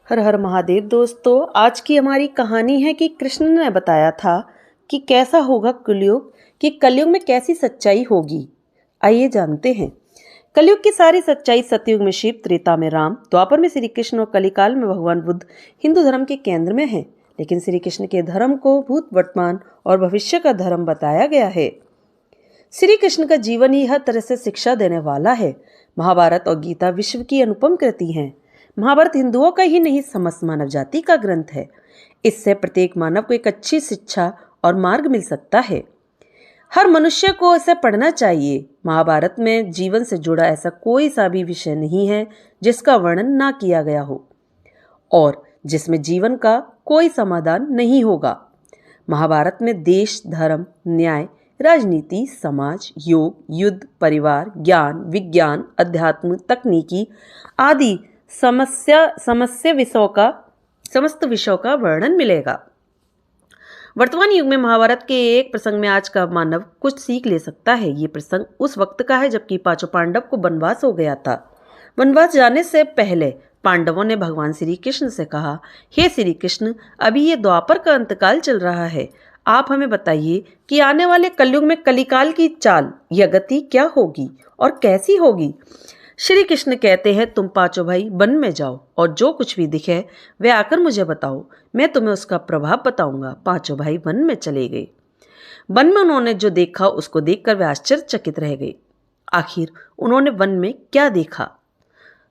हर हर महादेव। दोस्तों, आज की हमारी कहानी है कि कृष्ण ने बताया था कि कैसा होगा कलयुग, कि कलयुग में कैसी सच्चाई होगी। आइए जानते हैं। कलयुग की सारी सच्चाई सतयुग में शिव, त्रेता में राम, द्वापर में श्री कृष्ण और कलिकाल में भगवान बुद्ध हिंदू धर्म के केंद्र में है। लेकिन श्री कृष्ण के धर्म को भूत, वर्तमान और भविष्य का धर्म बताया गया है। श्री कृष्ण का जीवन ही हर तरह से शिक्षा देने वाला है। महाभारत और गीता विश्व की अनुपम कृति हैं। महाभारत हिंदुओं का ही नहीं, समस्त मानव जाति का ग्रंथ है। इससे प्रत्येक मानव को एक अच्छी शिक्षा और मार्ग मिल सकता है। हर मनुष्य को इसे पढ़ना चाहिए। महाभारत में जीवन से जुड़ा ऐसा कोई सा भी विषय नहीं है जिसका वर्णन ना किया गया हो और जिसमें जीवन का कोई समाधान नहीं होगा। महाभारत में देश, धर्म, न्याय, राजनीति, समाज, योग, युद्ध, परिवार, ज्ञान, विज्ञान, अध्यात्म, तकनीकी आदि समस्त विषयों का वर्णन मिलेगा। वर्तमान युग में महाभारत के एक प्रसंग में आज का मानव कुछ सीख ले सकता है। ये प्रसंग उस वक्त का है जबकि पांचों पांडव को वनवास हो गया था। वनवास जाने से पहले पांडवों ने भगवान श्री कृष्ण से कहा, हे श्री कृष्ण, अभी ये द्वापर का अंतकाल चल रहा है। आप हमें बताइए कि आने वाले कलयुग में कलिकाल की चाल या गति क्या होगी और कैसी होगी। श्री कृष्ण कहते हैं, तुम पांचों भाई वन में जाओ और जो कुछ भी दिखे वे आकर मुझे बताओ, मैं तुम्हें उसका प्रभाव बताऊंगा। पांचों भाई वन में चले गए। वन में उन्होंने जो देखा उसको देखकर वे आश्चर्यचकित रह गए। आखिर उन्होंने वन में क्या देखा?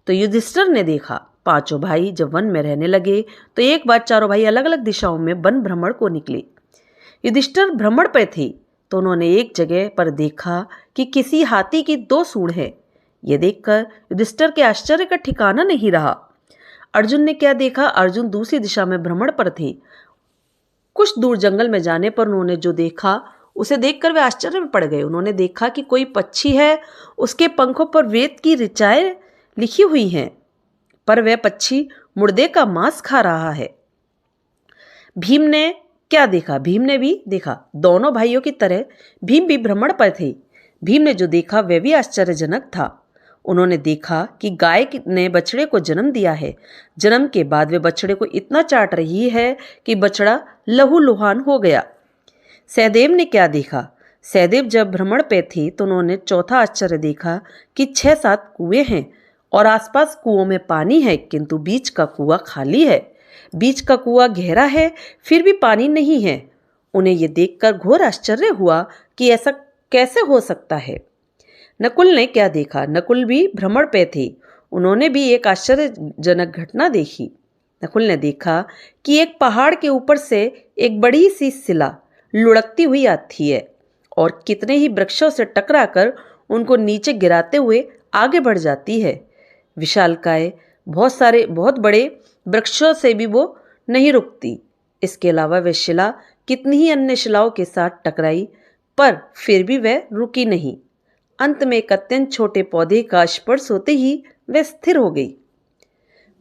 तो युधिष्ठिर ने देखा। पांचों भाई जब वन में रहने लगे तो एक बार चारों भाई अलग अलग दिशाओं में वन भ्रमण को निकले। युधिष्ठिर भ्रमण पर थे तो उन्होंने एक जगह पर देखा कि किसी हाथी की 2 सूंड है। यह देखकर युधिष्ठिर के आश्चर्य का ठिकाना नहीं रहा। अर्जुन ने क्या देखा? अर्जुन दूसरी दिशा में भ्रमण पर थे। कुछ दूर जंगल में जाने पर उन्होंने जो देखा उसे देखकर वे आश्चर्य में पड़ गए। उन्होंने देखा कि कोई पक्षी है, उसके पंखों पर वेद की ऋचाएं लिखी हुई हैं, पर वह पक्षी मुर्दे का मांस खा रहा है। भीम ने क्या देखा? भीम ने भी देखा। दोनों भाइयों की तरह भीम भी भ्रमण पर थे। भीम ने जो देखा वह भी आश्चर्यजनक था। उन्होंने देखा कि गाय ने बछड़े को जन्म दिया है। जन्म के बाद वे बछड़े को इतना चाट रही है कि बछड़ा लहूलुहान हो गया। सहदेव ने क्या देखा? सहदेव जब भ्रमण पे थे तो उन्होंने चौथा आश्चर्य देखा कि 6-7 कुएं हैं और आसपास कुओं में पानी है, किंतु बीच का कुआं खाली है। बीच का कुआं गहरा है, फिर भी पानी नहीं है। उन्हें यह देखकर घोर आश्चर्य हुआ कि ऐसा कैसे हो सकता है। नकुल ने क्या देखा? नकुल भी भ्रमण पे थे। उन्होंने भी एक आश्चर्यजनक घटना देखी। नकुल ने देखा कि एक पहाड़ के ऊपर से एक बड़ी सी शिला लुढ़कती हुई आती है और कितने ही वृक्षों से टकराकर उनको नीचे गिराते हुए आगे बढ़ जाती है। विशालकाय बहुत बड़े वृक्षों से भी वो नहीं रुकती। इसके अलावा वह शिला कितनी ही अन्य शिलाओं के साथ टकराई, पर फिर भी वह रुकी नहीं। अंत में एक अत्यंत छोटे पौधे का स्पर्श होते ही वह स्थिर हो गई।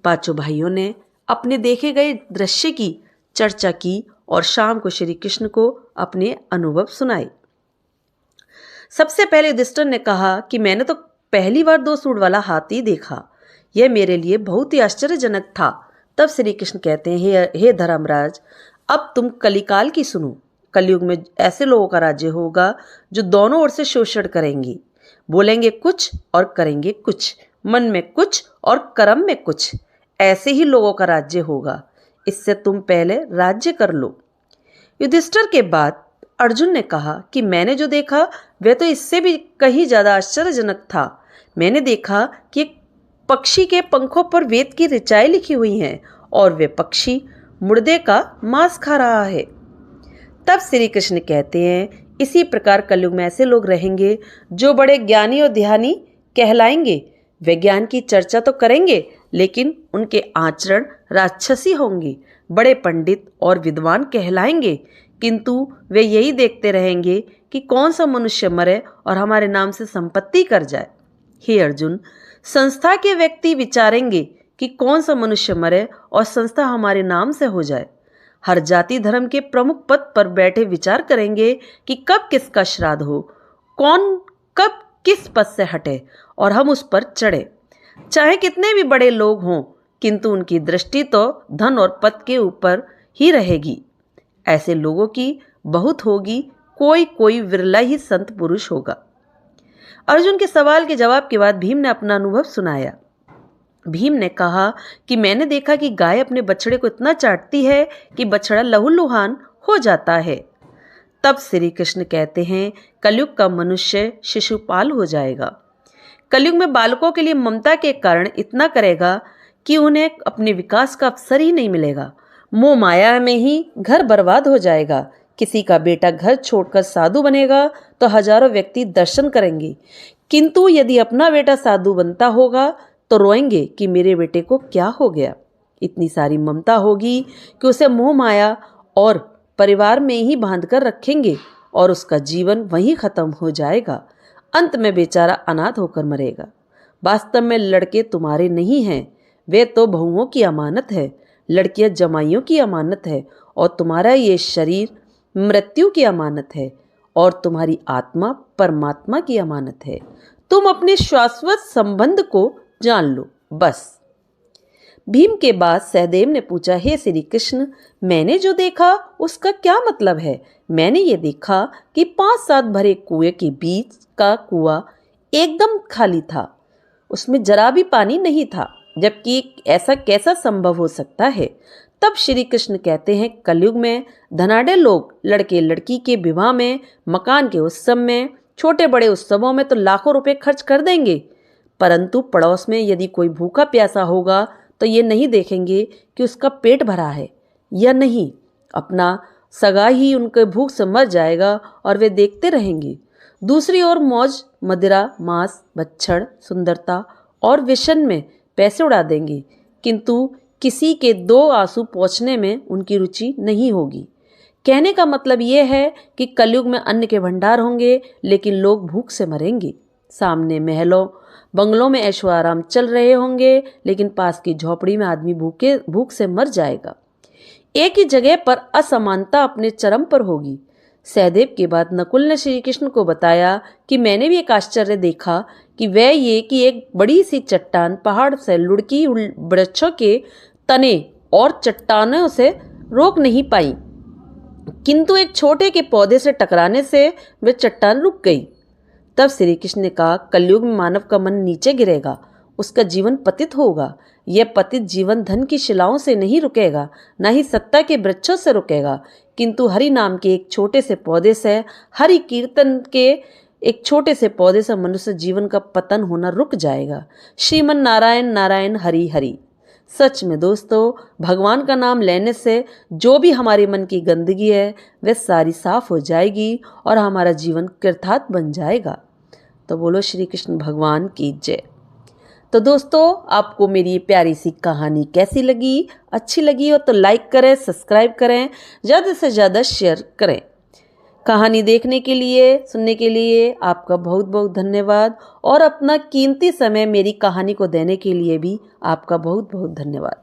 पांचों भाइयों ने अपने देखे गए दृश्य की चर्चा की और शाम को श्री कृष्ण को अपने अनुभव सुनाए। सबसे पहले युधिष्ठिर ने कहा कि मैंने तो पहली बार 2 सूंड वाला हाथी देखा। यह मेरे लिए बहुत ही आश्चर्यजनक था। तब श्री कृष्ण कहते हैं, हे धर्मराज, अब तुम कलिकाल की सुनो। कलयुग में ऐसे लोगों का राज्य होगा जो दोनों ओर से शोषण करेंगे, बोलेंगे कुछ और करेंगे कुछ, मन में कुछ और कर्म में कुछ। ऐसे ही लोगों का राज्य होगा। इससे तुम पहले राज्य कर लो। युधिष्ठिर के बाद अर्जुन ने कहा कि मैंने जो देखा वह तो इससे भी कहीं ज्यादा आश्चर्यजनक था। मैंने देखा कि एक पक्षी के पंखों पर वेद की ऋचाएं लिखी हुई हैं और वे पक्षी मुर्दे का मांस खा रहा है। तब श्री कृष्ण कहते हैं, इसी प्रकार कलयुग में ऐसे लोग रहेंगे जो बड़े ज्ञानी और ध्यानी कहलाएंगे। वे ज्ञान की चर्चा तो करेंगे लेकिन उनके आचरण राक्षसी होंगे। बड़े पंडित और विद्वान कहलाएंगे, किंतु वे यही देखते रहेंगे कि कौन सा मनुष्य मरे और हमारे नाम से संपत्ति कर जाए। हे अर्जुन, संस्था के व्यक्ति विचारेंगे कि कौन सा मनुष्य मरे और संस्था हमारे नाम से हो जाए। हर जाति धर्म के प्रमुख पद पर बैठे विचार करेंगे कि कब किसका श्राद्ध हो, कौन कब किस पद से हटे और हम उस पर चढ़े। चाहे कितने भी बड़े लोग हों, किंतु उनकी दृष्टि तो धन और पद के ऊपर ही रहेगी। ऐसे लोगों की बहुत होगी, कोई कोई विरला ही संत पुरुष होगा। अर्जुन के सवाल के जवाब के बाद भीम ने अपना अनुभव सुनाया। भीम ने कहा कि मैंने देखा कि गाय अपने बछड़े को इतना चाटती है कि बछड़ा लहूलुहान हो जाता है। तब श्री कृष्ण कहते हैं, कलयुग का मनुष्य शिशुपाल हो जाएगा। कलयुग में बालकों के लिए ममता के कारण इतना करेगा कि उन्हें अपने विकास का अवसर ही नहीं मिलेगा। मोह माया में ही घर बर्बाद हो जाएगा। किसी का बेटा घर छोड़कर साधु बनेगा तो हजारों व्यक्ति दर्शन करेंगे, किंतु यदि अपना बेटा साधु बनता होगा तो रोएंगे कि मेरे बेटे को क्या हो गया। इतनी सारी ममता होगी कि उसे मोह माया और परिवार में ही बांध कर रखेंगे और उसका जीवन वहीं खत्म हो जाएगा। अंत में बेचारा अनाथ होकर मरेगा। वास्तव में लड़के तुम्हारे नहीं हैं, वे तो बहुओं की अमानत है। लड़कियां जमाइयों की अमानत है और तुम्हारा ये शरीर मृत्यु की अमानत है और तुम्हारी आत्मा परमात्मा की अमानत है। तुम अपने शाश्वत संबंध को जान लो बस। भीम के बाद सहदेव ने पूछा, हे श्री कृष्ण, मैंने जो देखा उसका क्या मतलब है? मैंने ये देखा कि 5-7 भरे कुएं के बीच का कुआं एकदम खाली था, उसमें जरा भी पानी नहीं था, जबकि ऐसा कैसा संभव हो सकता है? तब श्री कृष्ण कहते हैं, कलयुग में धनाढ्य लोग लड़के लड़की के विवाह में, मकान के उत्सव में, छोटे बड़े उत्सवों में तो लाखों रुपए खर्च कर देंगे, परंतु पड़ोस में यदि कोई भूखा प्यासा होगा तो ये नहीं देखेंगे कि उसका पेट भरा है या नहीं। अपना सगा ही उनके भूख से मर जाएगा और वे देखते रहेंगे। दूसरी ओर मौज, मदिरा, मांस, बच्छड़, सुंदरता और विशन में पैसे उड़ा देंगे, किंतु किसी के 2 आंसू पोंछने में उनकी रुचि नहीं होगी। कहने का मतलब ये है कि कलयुग में अन्न के भंडार होंगे, लेकिन लोग भूख से मरेंगे। सामने महलों बंगलों में ऐशो आराम चल रहे होंगे, लेकिन पास की झोपड़ी में आदमी भूख से मर जाएगा। एक ही जगह पर असमानता अपने चरम पर होगी। सहदेव के बाद नकुल ने श्री कृष्ण को बताया कि मैंने भी एक आश्चर्य देखा कि वह ये कि एक बड़ी सी चट्टान पहाड़ से लुढ़की वृक्षों के तने और चट्टानों से रोक नहीं पाई, किंतु एक छोटे के पौधे से टकराने से वह चट्टान रुक गई। तब श्री कृष्ण ने कहा, कलयुग में मानव का मन नीचे गिरेगा, उसका जीवन पतित होगा। यह पतित जीवन धन की शिलाओं से नहीं रुकेगा, न ही सत्ता के वृक्षों से रुकेगा, किंतु हरि नाम के एक छोटे से पौधे से, हरि कीर्तन के एक छोटे से पौधे से मनुष्य जीवन का पतन होना रुक जाएगा। श्रीमन नारायण नारायण हरि हरि। सच में दोस्तों, भगवान का नाम लेने से जो भी हमारे मन की गंदगी है वह सारी साफ हो जाएगी और हमारा जीवन कृतार्थ बन जाएगा। तो बोलो श्री कृष्ण भगवान की जय। तो दोस्तों, आपको मेरी ये प्यारी सी कहानी कैसी लगी? अच्छी लगी हो तो लाइक करें, सब्सक्राइब करें, ज़्यादा से ज़्यादा शेयर करें। कहानी देखने के लिए, सुनने के लिए आपका बहुत बहुत धन्यवाद और अपना कीमती समय मेरी कहानी को देने के लिए भी आपका बहुत बहुत धन्यवाद।